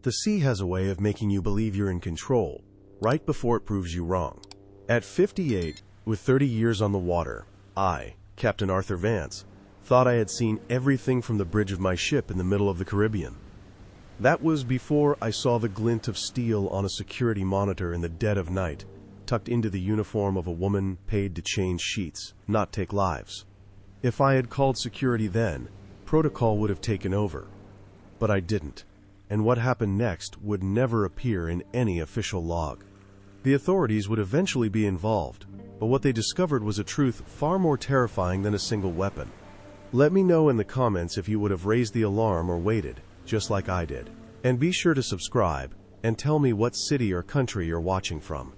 The sea has a way of making you believe you're in control, right before it proves you wrong. At 58, with 30 years on the water, I, Captain Arthur Vance, thought I had seen everything from the bridge of my ship in the middle of the Caribbean. That was before I saw the glint of steel on a security monitor in the dead of night, tucked into the uniform of a woman paid to change sheets, not take lives. If I had called security then, protocol would have taken over. But I didn't, and what happened next would never appear in any official log. The authorities would eventually be involved, but what they discovered was a truth far more terrifying than a single weapon. Let me know in the comments if you would have raised the alarm or waited, just like I did. And be sure to subscribe, and tell me what city or country you're watching from.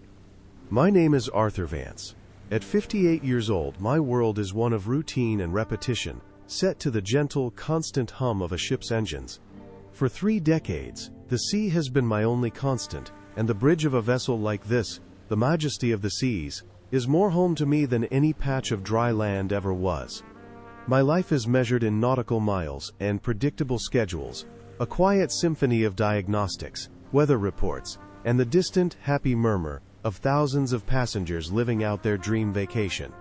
My name is Arthur Vance. At 58 years old, my world is one of routine and repetition, set to the gentle, constant hum of a ship's engines. For 3 decades, the sea has been my only constant, and the bridge of a vessel like this, the majesty of the seas, is more home to me than any patch of dry land ever was. My life is measured in nautical miles and predictable schedules, a quiet symphony of diagnostics, weather reports, and the distant, happy murmur of thousands of passengers living out their dream vacation.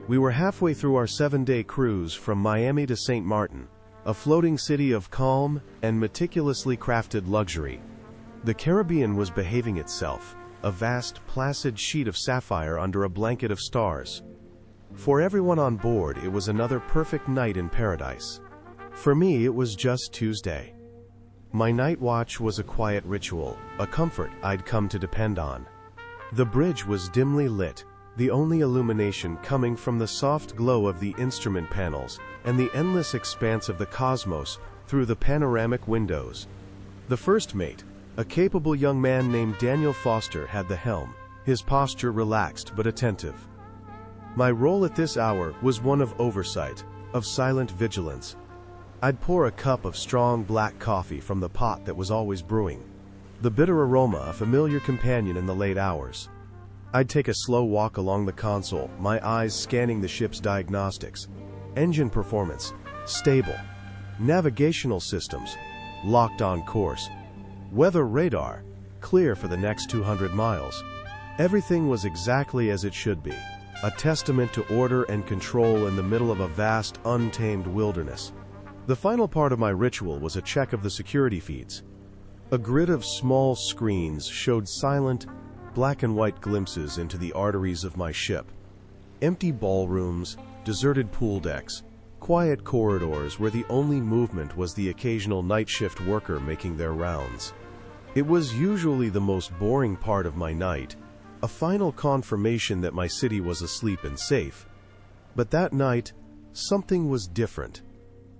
We were halfway through our 7-day cruise from Miami to St. Martin, a floating city of calm and meticulously crafted luxury. The Caribbean was behaving itself, a vast, placid sheet of sapphire under a blanket of stars. For everyone on board, it was another perfect night in paradise. For me, it was just Tuesday. My night watch was a quiet ritual, a comfort I'd come to depend on. The bridge was dimly lit, the only illumination coming from the soft glow of the instrument panels and the endless expanse of the cosmos through the panoramic windows. The first mate, a capable young man named Daniel Foster, had the helm, his posture relaxed but attentive. My role at this hour was one of oversight, of silent vigilance. I'd pour a cup of strong black coffee from the pot that was always brewing, the bitter aroma a familiar companion in the late hours. I'd take a slow walk along the console, my eyes scanning the ship's diagnostics. Engine performance, stable. Navigational systems, locked on course. Weather radar, clear for the next 200 miles. Everything was exactly as it should be, a testament to order and control in the middle of a vast, untamed wilderness. The final part of my ritual was a check of the security feeds. A grid of small screens showed silent, black and white glimpses into the arteries of my ship. Empty ballrooms, deserted pool decks, quiet corridors where the only movement was the occasional night shift worker making their rounds. It was usually the most boring part of my night, a final confirmation that my city was asleep and safe. But that night, something was different.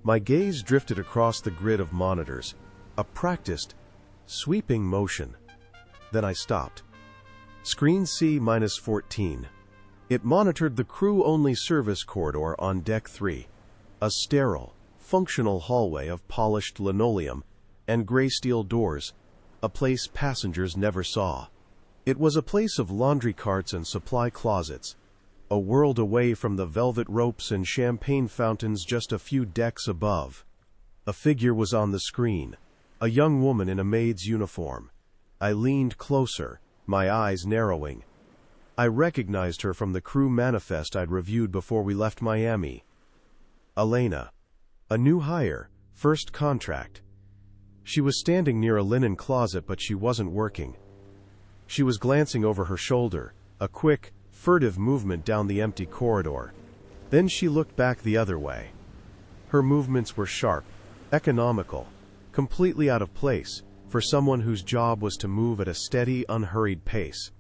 My gaze drifted across the grid of monitors, a practiced, sweeping motion. Then I stopped. Screen C-14. It monitored the crew-only service corridor on Deck 3, a sterile, functional hallway of polished linoleum and gray steel doors, a place passengers never saw. It was a place of laundry carts and supply closets, a world away from the velvet ropes and champagne fountains just a few decks above. A figure was on the screen, a young woman in a maid's uniform. I leaned closer, my eyes narrowing. I recognized her from the crew manifest I'd reviewed before we left Miami. Elena, a new hire, first contract. She was standing near a linen closet, but she wasn't working. She was glancing over her shoulder, a quick, furtive movement down the empty corridor. Then she looked back the other way. Her movements were sharp, economical, completely out of place for someone whose job was to move at a steady, unhurried pace.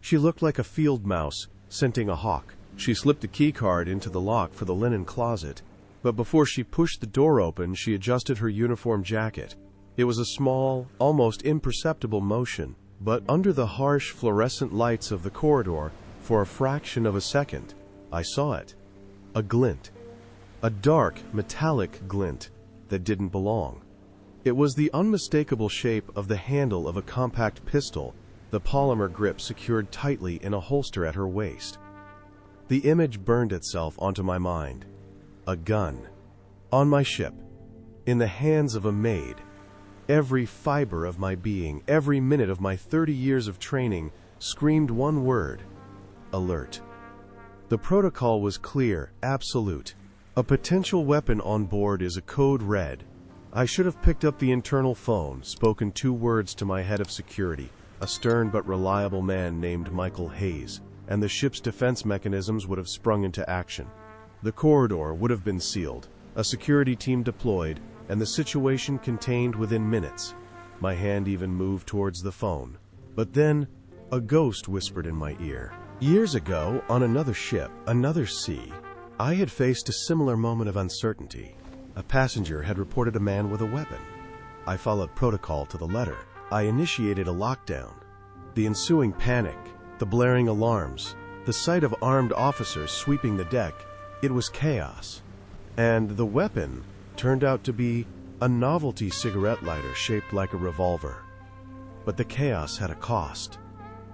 She looked like a field mouse scenting a hawk. She slipped a keycard into the lock for the linen closet, but before she pushed the door open, she adjusted her uniform jacket. It was a small, almost imperceptible motion, but under the harsh fluorescent lights of the corridor, for a fraction of a second, I saw it. A glint. A dark, metallic glint that didn't belong. It was the unmistakable shape of the handle of a compact pistol, the polymer grip secured tightly in a holster at her waist. The image burned itself onto my mind. A gun. On my ship. In the hands of a maid. Every fiber of my being, every minute of my 30 years of training, screamed one word: alert. The protocol was clear, absolute. A potential weapon on board is a code red. I should have picked up the internal phone, spoken 2 words to my head of security, a stern but reliable man named Michael Hayes, and the ship's defense mechanisms would have sprung into action. The corridor would have been sealed, a security team deployed, and the situation contained within minutes. My hand even moved towards the phone. But then, a ghost whispered in my ear. Years ago, on another ship, another sea, I had faced a similar moment of uncertainty. A passenger had reported a man with a weapon. I followed protocol to the letter. I initiated a lockdown. The ensuing panic, the blaring alarms, the sight of armed officers sweeping the deck, it was chaos. And the weapon turned out to be a novelty cigarette lighter shaped like a revolver. But the chaos had a cost.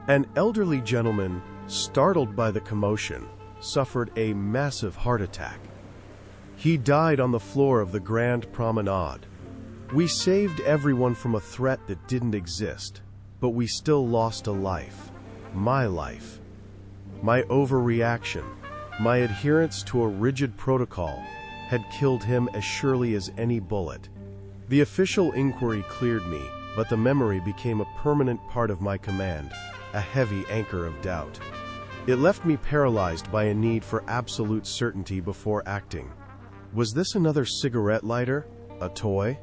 An elderly gentleman, startled by the commotion, suffered a massive heart attack. He died on the floor of the Grand Promenade. We saved everyone from a threat that didn't exist, but we still lost a life. My life. My overreaction, my adherence to a rigid protocol, had killed him as surely as any bullet. The official inquiry cleared me, but the memory became a permanent part of my command, a heavy anchor of doubt. It left me paralyzed by a need for absolute certainty before acting. Was this another cigarette lighter? A toy?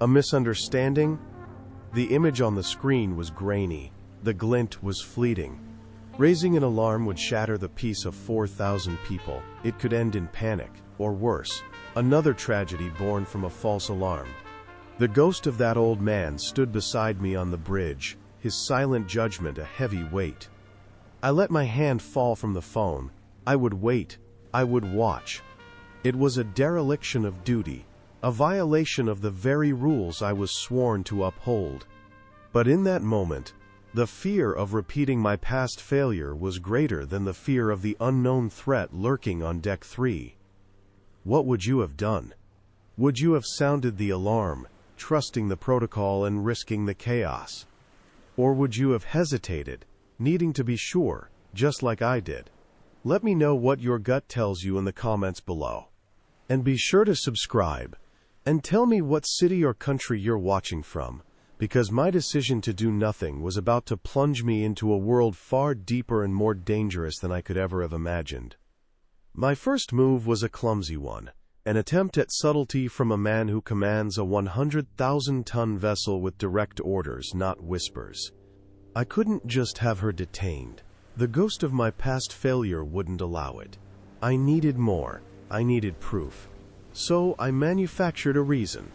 A misunderstanding? The image on the screen was grainy. The glint was fleeting. Raising an alarm would shatter the peace of 4,000 people. It could end in panic, or worse, another tragedy born from a false alarm. The ghost of that old man stood beside me on the bridge, his silent judgment a heavy weight. I let my hand fall from the phone. I would wait. I would watch. It was a dereliction of duty, a violation of the very rules I was sworn to uphold. But in that moment, the fear of repeating my past failure was greater than the fear of the unknown threat lurking on Deck 3. What would you have done? Would you have sounded the alarm, trusting the protocol and risking the chaos? Or would you have hesitated, needing to be sure, just like I did? Let me know what your gut tells you in the comments below. And be sure to subscribe, and tell me what city or country you're watching from, because my decision to do nothing was about to plunge me into a world far deeper and more dangerous than I could ever have imagined. My first move was a clumsy one, an attempt at subtlety from a man who commands a 100,000-ton vessel with direct orders, not whispers. I couldn't just have her detained. The ghost of my past failure wouldn't allow it. I needed more. I needed proof. So I manufactured a reason.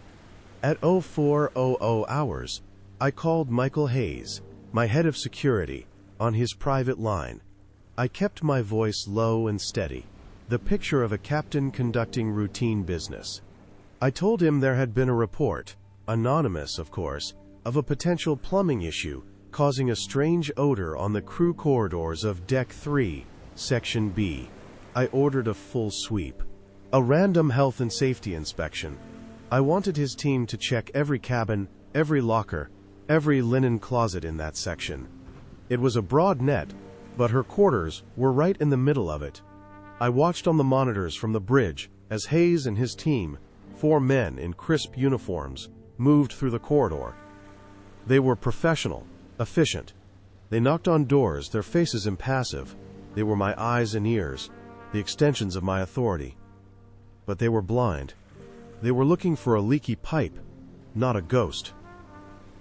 At 0400 hours, I called Michael Hayes, my head of security, on his private line. I kept my voice low and steady, the picture of a captain conducting routine business. I told him there had been a report, anonymous of course, of a potential plumbing issue causing a strange odor on the crew corridors of Deck 3, Section B. I ordered a full sweep, a random health and safety inspection. I wanted his team to check every cabin, every locker, every linen closet in that section. It was a broad net, but her quarters were right in the middle of it. I watched on the monitors from the bridge as Hayes and his team, 4 men in crisp uniforms, moved through the corridor. They were professional, efficient. They knocked on doors, their faces impassive. They were my eyes and ears, the extensions of my authority. But they were blind. They were looking for a leaky pipe, not a ghost.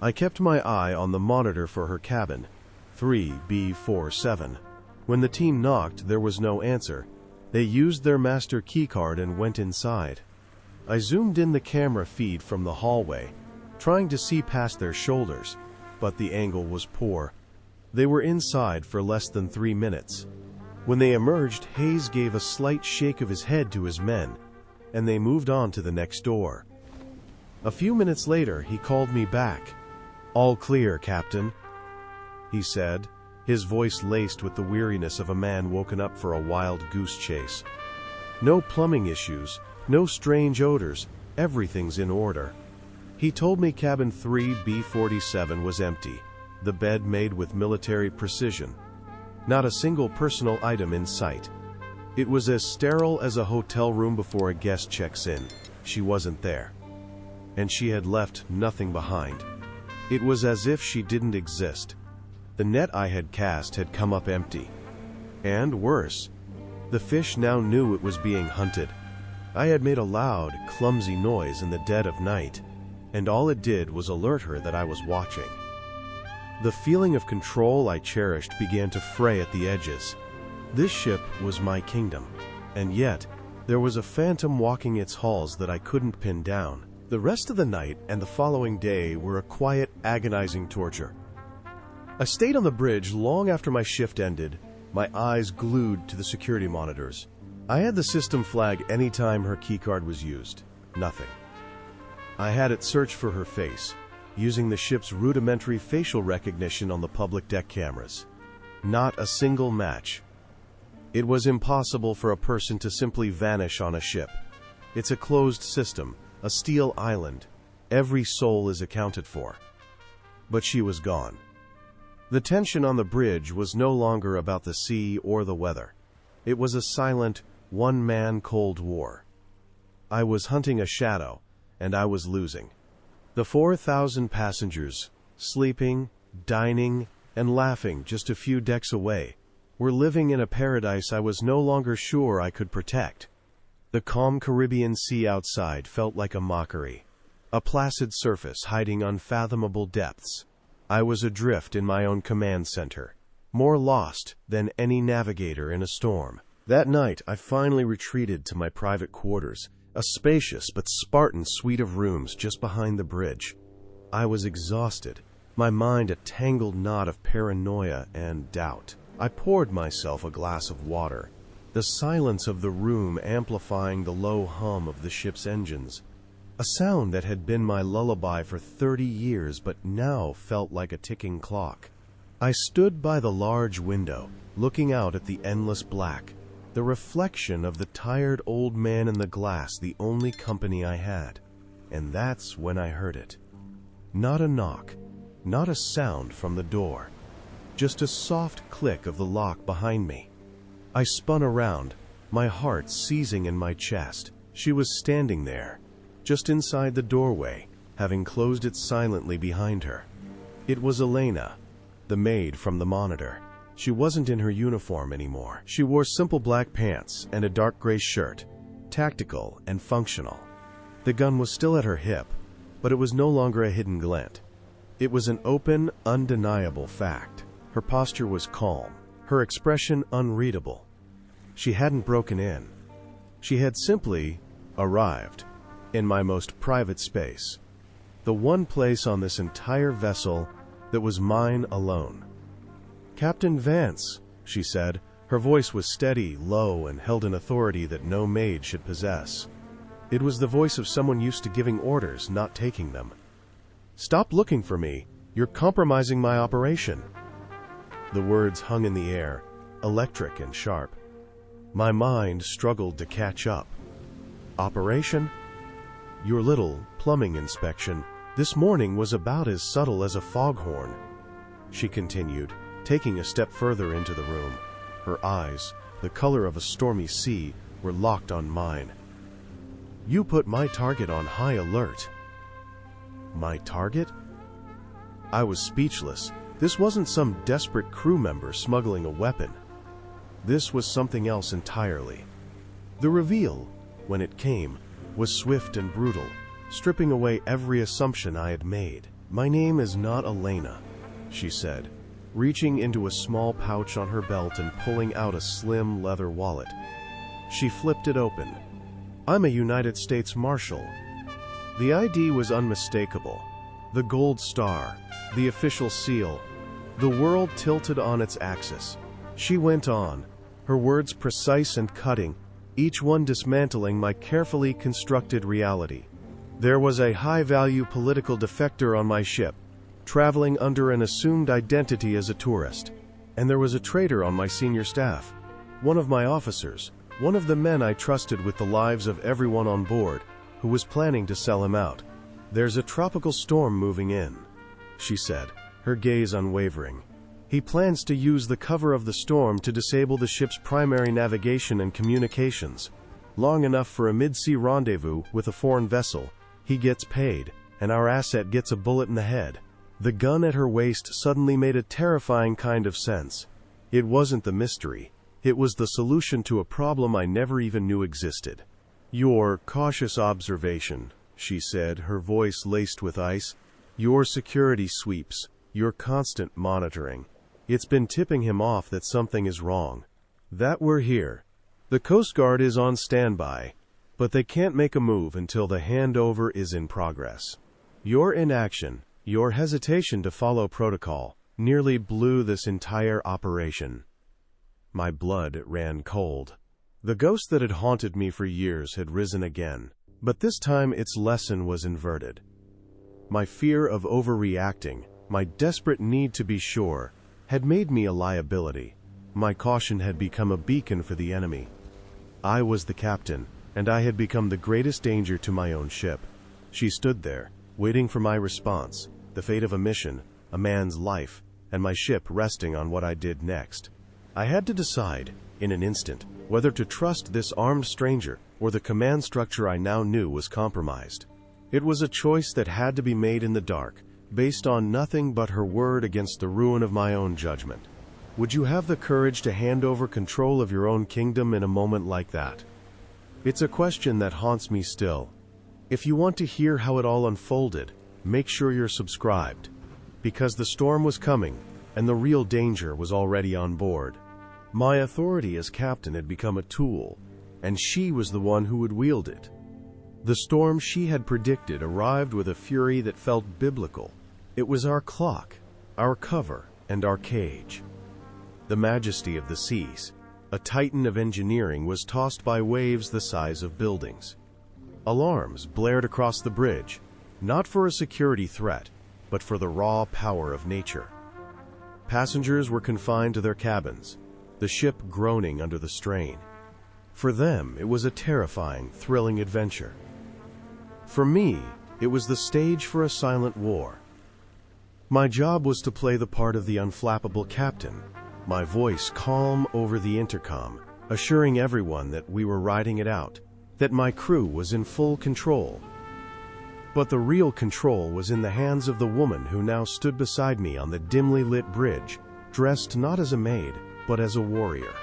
I kept my eye on the monitor for her cabin, 3B47. When the team knocked, there was no answer. They used their master keycard and went inside. I zoomed in the camera feed from the hallway, trying to see past their shoulders, but the angle was poor. They were inside for less than 3 minutes. When they emerged, Hayes gave a slight shake of his head to his men, and they moved on to the next door. A few minutes later, he called me back. "All clear, Captain," he said, his voice laced with the weariness of a man woken up for a wild goose chase. "No plumbing issues, no strange odors, everything's in order." He told me cabin 3B47 was empty, the bed made with military precision. Not a single personal item in sight. It was as sterile as a hotel room before a guest checks in. She wasn't there. And she had left nothing behind. It was as if she didn't exist. The net I had cast had come up empty. And worse, the fish now knew it was being hunted. I had made a loud, clumsy noise in the dead of night, and all it did was alert her that I was watching. The feeling of control I cherished began to fray at the edges. This ship was my kingdom, and yet there was a phantom walking its halls that I couldn't pin down. The rest of the night and the following day were a quiet, agonizing torture. I stayed on the bridge long after my shift ended, my eyes glued to the security monitors. I had the system flag any time her keycard was used. Nothing. I had it search for her face, using the ship's rudimentary facial recognition on the public deck cameras. Not a single match. It was impossible for a person to simply vanish on a ship. It's a closed system, a steel island. Every soul is accounted for. But she was gone. The tension on the bridge was no longer about the sea or the weather. It was a silent, one-man Cold War. I was hunting a shadow, and I was losing. The 4,000 passengers, sleeping, dining, and laughing just a few decks away, were living in a paradise I was no longer sure I could protect. The calm Caribbean Sea outside felt like a mockery, a placid surface hiding unfathomable depths. I was adrift in my own command center, more lost than any navigator in a storm. That night, I finally retreated to my private quarters, a spacious but Spartan suite of rooms just behind the bridge. I was exhausted, my mind a tangled knot of paranoia and doubt. I poured myself a glass of water, the silence of the room amplifying the low hum of the ship's engines, a sound that had been my lullaby for 30 years but now felt like a ticking clock. I stood by the large window, looking out at the endless black, the reflection of the tired old man in the glass, the only company I had. And that's when I heard it. Not a knock, not a sound from the door, just a soft click of the lock behind me. I spun around, my heart seizing in my chest. She was standing there, just inside the doorway, having closed it silently behind her. It was Elena, the maid from the monitor. She wasn't in her uniform anymore. She wore simple black pants and a dark gray shirt, tactical and functional. The gun was still at her hip, but it was no longer a hidden glint. It was an open, undeniable fact. Her posture was calm, her expression unreadable. She hadn't broken in. She had simply arrived in my most private space, the one place on this entire vessel that was mine alone. "Captain Vance," she said. Her voice was steady, low, and held an authority that no maid should possess. It was the voice of someone used to giving orders, not taking them. "Stop looking for me. You're compromising my operation." The words hung in the air, electric and sharp. My mind struggled to catch up. "Operation? Your little plumbing inspection this morning was about as subtle as a foghorn," she continued, taking a step further into the room. Her eyes, the color of a stormy sea, were locked on mine. "You put my target on high alert." My target? I was speechless. This wasn't some desperate crew member smuggling a weapon. This was something else entirely. The reveal, when it came, was swift and brutal, stripping away every assumption I had made. "My name is not Elena," she said, reaching into a small pouch on her belt and pulling out a slim leather wallet. She flipped it open. "I'm a United States Marshal." The ID was unmistakable. The gold star, the official seal, the world tilted on its axis. She went on, her words precise and cutting, each one dismantling my carefully constructed reality. "There was a high-value political defector on my ship, traveling under an assumed identity as a tourist. And there was a traitor on my senior staff, one of my officers, one of the men I trusted with the lives of everyone on board, who was planning to sell him out. "There's a tropical storm moving in," she said, her gaze unwavering. "He plans to use the cover of the storm to disable the ship's primary navigation and communications. Long enough for a mid-sea rendezvous with a foreign vessel. He gets paid, and our asset gets a bullet in the head." The gun at her waist suddenly made a terrifying kind of sense. It wasn't the mystery. It was the solution to a problem I never even knew existed. "Your cautious observation," she said, her voice laced with ice. "Your security sweeps, your constant monitoring. It's been tipping him off that something is wrong. That we're here. The Coast Guard is on standby, but they can't make a move until the handover is in progress. Your inaction, your hesitation to follow protocol, nearly blew this entire operation." My blood ran cold. The ghost that had haunted me for years had risen again, but this time its lesson was inverted. My fear of overreacting, my desperate need to be sure, had made me a liability. My caution had become a beacon for the enemy. I was the captain, and I had become the greatest danger to my own ship. She stood there, waiting for my response, the fate of a mission, a man's life, and my ship resting on what I did next. I had to decide, in an instant, whether to trust this armed stranger or the command structure I now knew was compromised. It was a choice that had to be made in the dark, based on nothing but her word against the ruin of my own judgment. Would you have the courage to hand over control of your own kingdom in a moment like that? It's a question that haunts me still. If you want to hear how it all unfolded, make sure you're subscribed. Because the storm was coming, and the real danger was already on board. My authority as captain had become a tool, and she was the one who would wield it. The storm she had predicted arrived with a fury that felt biblical. It was our clock, our cover, and our cage. The majesty of the seas, a titan of engineering, was tossed by waves the size of buildings. Alarms blared across the bridge, not for a security threat, but for the raw power of nature. Passengers were confined to their cabins, the ship groaning under the strain. For them, it was a terrifying, thrilling adventure. For me, it was the stage for a silent war. My job was to play the part of the unflappable captain, my voice calm over the intercom, assuring everyone that we were riding it out, that my crew was in full control. But the real control was in the hands of the woman who now stood beside me on the dimly lit bridge, dressed not as a maid, but as a warrior.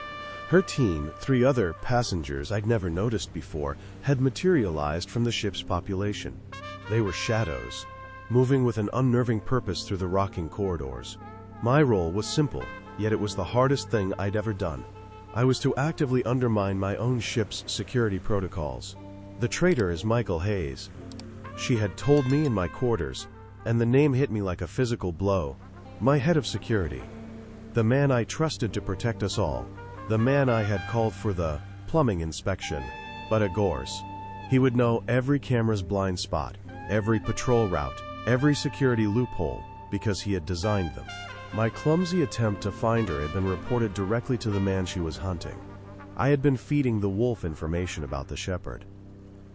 Her team, 3 other passengers I'd never noticed before, had materialized from the ship's population. They were shadows, moving with an unnerving purpose through the rocking corridors. My role was simple, yet it was the hardest thing I'd ever done. I was to actively undermine my own ship's security protocols. The traitor is Michael Hayes. She had told me in my quarters, and the name hit me like a physical blow. My head of security. The man I trusted to protect us all. The man I had called for the plumbing inspection, but at Gorse. He would know every camera's blind spot, every patrol route, every security loophole, because he had designed them. My clumsy attempt to find her had been reported directly to the man she was hunting. I had been feeding the wolf information about the shepherd.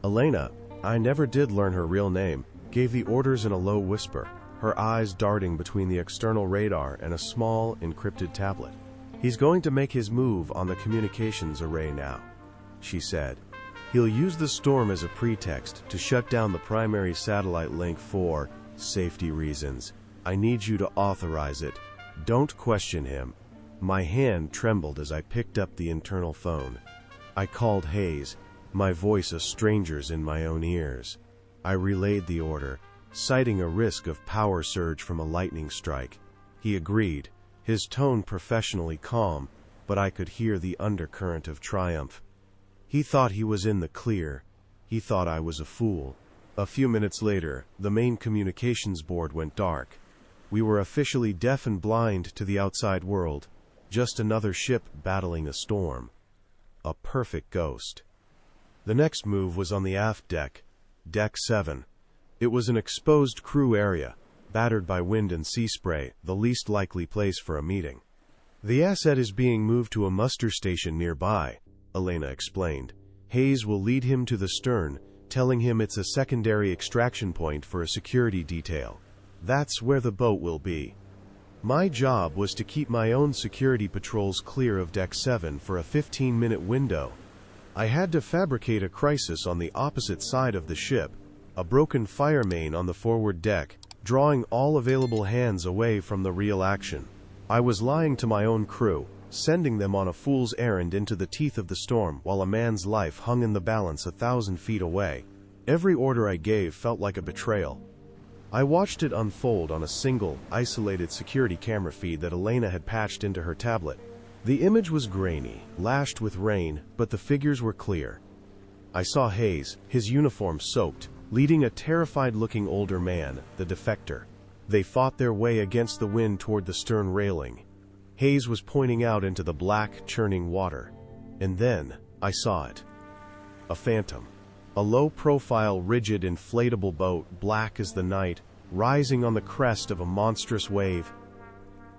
Elena, I never did learn her real name, gave the orders in a low whisper, her eyes darting between the external radar and a small, encrypted tablet. "He's going to make his move on the communications array now," she said. "He'll use the storm as a pretext to shut down the primary satellite link for safety reasons. I need you to authorize it. Don't question him." My hand trembled as I picked up the internal phone. I called Hayes, my voice a stranger's in my own ears. I relayed the order, citing a risk of power surge from a lightning strike. He agreed, his tone professionally calm, but I could hear the undercurrent of triumph. He thought he was in the clear. He thought I was a fool. A few minutes later, the main communications board went dark. We were officially deaf and blind to the outside world, just another ship battling a storm. A perfect ghost. The next move was on the aft deck, Deck 7. It was an exposed crew area, battered by wind and sea spray, the least likely place for a meeting. "The asset is being moved to a muster station nearby," Elena explained. "Hayes will lead him to the stern, telling him it's a secondary extraction point for a security detail. That's where the boat will be. My job was to keep my own security patrols clear of Deck 7 for a 15-minute window. I had to fabricate a crisis on the opposite side of the ship, a broken fire main on the forward deck, drawing all available hands away from the real action. I was lying to my own crew, sending them on a fool's errand into the teeth of the storm while a man's life hung in the balance 1,000 feet away. Every order I gave felt like a betrayal. I watched it unfold on a single, isolated security camera feed that Elena had patched into her tablet. The image was grainy, lashed with rain, but the figures were clear. I saw Hayes, his uniform soaked, leading a terrified-looking older man, the defector. They fought their way against the wind toward the stern railing. Hayes was pointing out into the black, churning water. And then, I saw it. A phantom. A low-profile, rigid, inflatable boat, black as the night, rising on the crest of a monstrous wave.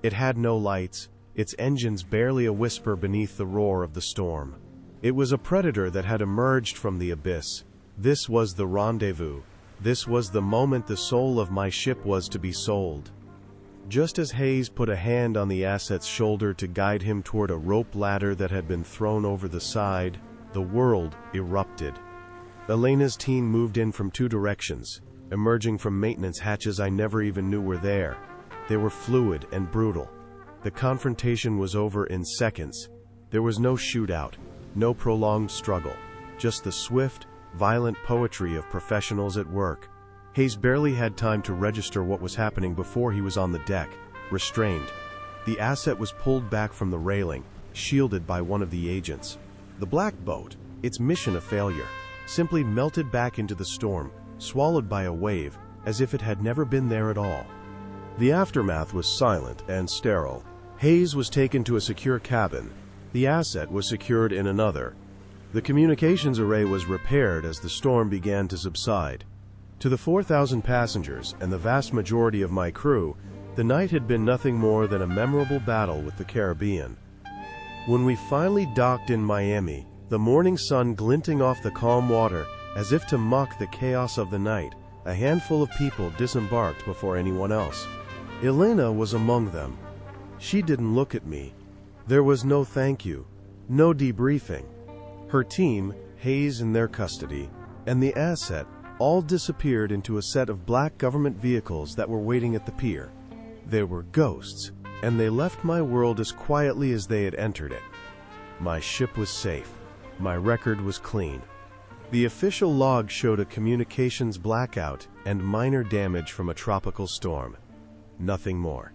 It had no lights, its engines barely a whisper beneath the roar of the storm. It was a predator that had emerged from the abyss. This was the rendezvous. This was the moment the soul of my ship was to be sold. Just as Hayes put a hand on the asset's shoulder to guide him toward a rope ladder that had been thrown over the side, the world erupted. Elena's team moved in from 2 directions, emerging from maintenance hatches I never even knew were there. They were fluid and brutal. The confrontation was over in seconds. There was no shootout, no prolonged struggle, just the swift, violent poetry of professionals at work. Hayes barely had time to register what was happening before he was on the deck, restrained. The asset was pulled back from the railing, shielded by one of the agents. The black boat, its mission a failure, simply melted back into the storm, swallowed by a wave, as if it had never been there at all. The aftermath was silent and sterile. Hayes was taken to a secure cabin. The asset was secured in another. The communications array was repaired as the storm began to subside. To the 4,000 passengers and the vast majority of my crew, the night had been nothing more than a memorable battle with the Caribbean. When we finally docked in Miami, the morning sun glinting off the calm water, as if to mock the chaos of the night, a handful of people disembarked before anyone else. Elena was among them. She didn't look at me. There was no thank you, no debriefing. Her team, Hayes in their custody, and the asset all disappeared into a set of black government vehicles that were waiting at the pier. They were ghosts, and they left my world as quietly as they had entered it. My ship was safe. My record was clean. The official log showed a communications blackout and minor damage from a tropical storm. Nothing more.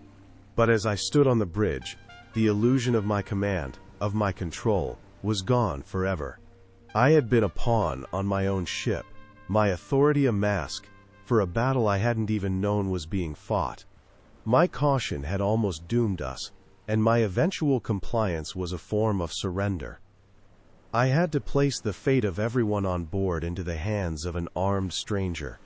But as I stood on the bridge, the illusion of my command, of my control, was gone forever. I had been a pawn on my own ship, my authority a mask, for a battle I hadn't even known was being fought. My caution had almost doomed us, and my eventual compliance was a form of surrender. I had to place the fate of everyone on board into the hands of an armed stranger.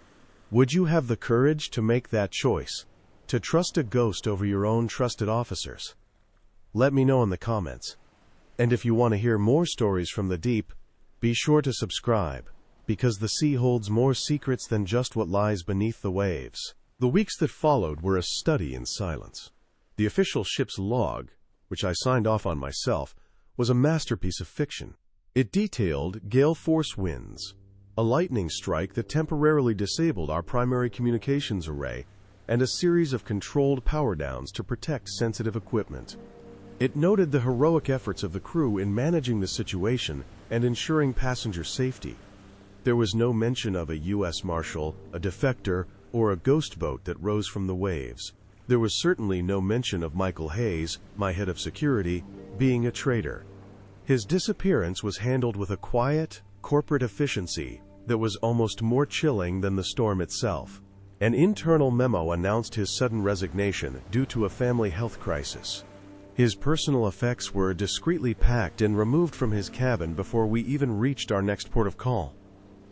Would you have the courage to make that choice? To trust a ghost over your own trusted officers? Let me know in the comments. And if you want to hear more stories from the deep, be sure to subscribe, because the sea holds more secrets than just what lies beneath the waves. The weeks that followed were a study in silence. The official ship's log, which I signed off on myself, was a masterpiece of fiction. It detailed gale force winds, a lightning strike that temporarily disabled our primary communications array, and a series of controlled power downs to protect sensitive equipment. It noted the heroic efforts of the crew in managing the situation and ensuring passenger safety. There was no mention of a U.S. Marshal, a defector, or a ghost boat that rose from the waves. There was certainly no mention of Michael Hayes, my head of security, being a traitor. His disappearance was handled with a quiet, corporate efficiency that was almost more chilling than the storm itself. An internal memo announced his sudden resignation due to a family health crisis. His personal effects were discreetly packed and removed from his cabin before we even reached our next port of call.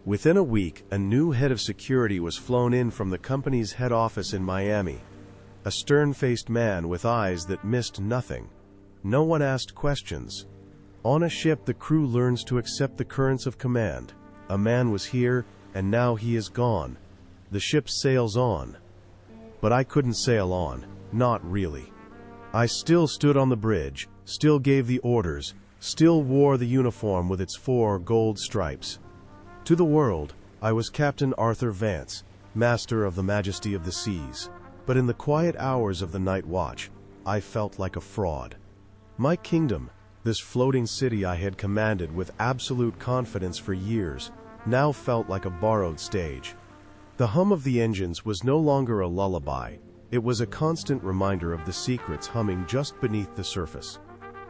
Within a week, a new head of security was flown in from the company's head office in Miami. A stern-faced man with eyes that missed nothing. No one asked questions. On a ship, the crew learns to accept the currents of command. A man was here, and now he is gone. The ship sails on. But I couldn't sail on, not really. I still stood on the bridge, still gave the orders, still wore the uniform with its 4 gold stripes. To the world, I was Captain Arthur Vance, master of the majesty of the seas. But in the quiet hours of the night watch, I felt like a fraud. My kingdom, this floating city I had commanded with absolute confidence for years, now felt like a borrowed stage. The hum of the engines was no longer a lullaby. It was a constant reminder of the secrets humming just beneath the surface.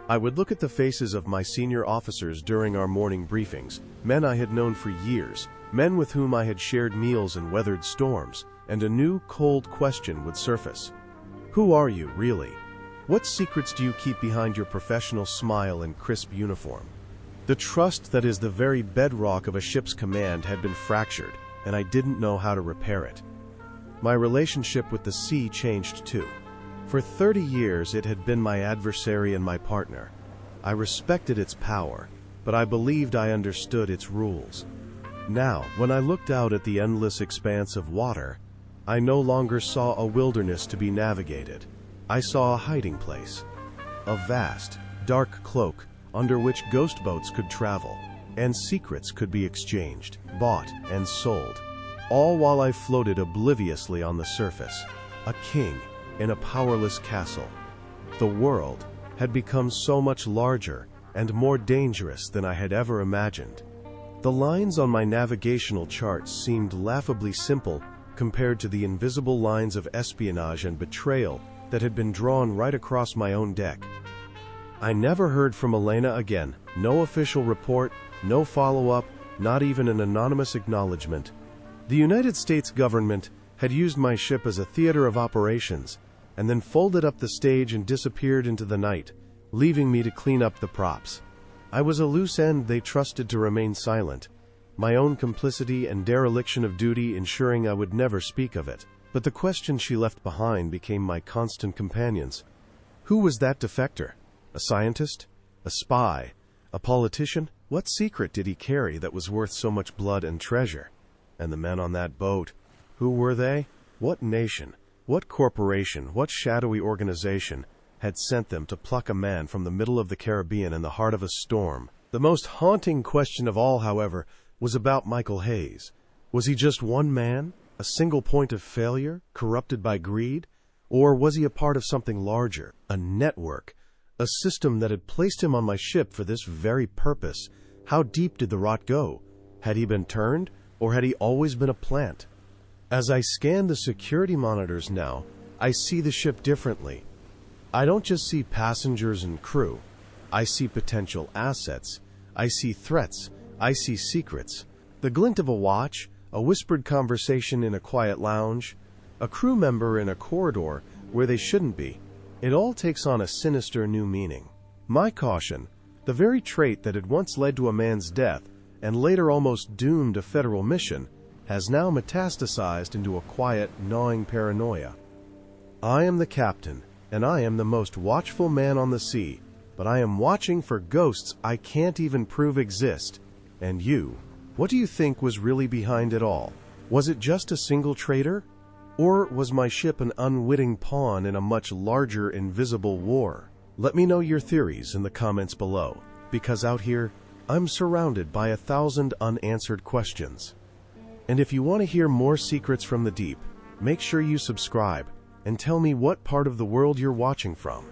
I would look at the faces of my senior officers during our morning briefings, men I had known for years, men with whom I had shared meals and weathered storms, and a new, cold question would surface. Who are you, really? What secrets do you keep behind your professional smile and crisp uniform? The trust that is the very bedrock of a ship's command had been fractured, and I didn't know how to repair it. My relationship with the sea changed too. For 30 years it had been my adversary and my partner. I respected its power, but I believed I understood its rules. Now, when I looked out at the endless expanse of water, I no longer saw a wilderness to be navigated. I saw a hiding place, a vast, dark cloak under which ghost boats could travel, and secrets could be exchanged, bought, and sold, all while I floated obliviously on the surface, a king in a powerless castle. The world had become so much larger and more dangerous than I had ever imagined. The lines on my navigational charts seemed laughably simple compared to the invisible lines of espionage and betrayal that had been drawn right across my own deck. I never heard from Elena again. No official report, no follow-up, not even an anonymous acknowledgement. The United States government had used my ship as a theater of operations, and then folded up the stage and disappeared into the night, leaving me to clean up the props. I was a loose end they trusted to remain silent, my own complicity and dereliction of duty ensuring I would never speak of it. But the questions she left behind became my constant companions. Who was that defector? A scientist? A spy? A politician? What secret did he carry that was worth so much blood and treasure? And the men on that boat, who were they? What nation, what corporation, what shadowy organization had sent them to pluck a man from the middle of the Caribbean in the heart of a storm? The most haunting question of all, however, was about Michael Hayes. Was he just one man, a single point of failure, corrupted by greed? Or was he a part of something larger, a network, a system that had placed him on my ship for this very purpose? How deep did the rot go? Had he been turned, or had he always been a plant? As I scan the security monitors now, I see the ship differently. I don't just see passengers and crew. I see potential assets. I see threats. I see secrets. The glint of a watch, a whispered conversation in a quiet lounge, a crew member in a corridor where they shouldn't be. It all takes on a sinister new meaning. My caution, the very trait that had once led to a man's death and later almost doomed a federal mission, has now metastasized into a quiet, gnawing paranoia. I am the captain, and I am the most watchful man on the sea, but I am watching for ghosts I can't even prove exist. And you, what do you think was really behind it all? Was it just a single traitor? Or was my ship an unwitting pawn in a much larger invisible war? Let me know your theories in the comments below, because out here, I'm surrounded by 1,000 unanswered questions. And if you want to hear more secrets from the deep, make sure you subscribe and tell me what part of the world you're watching from.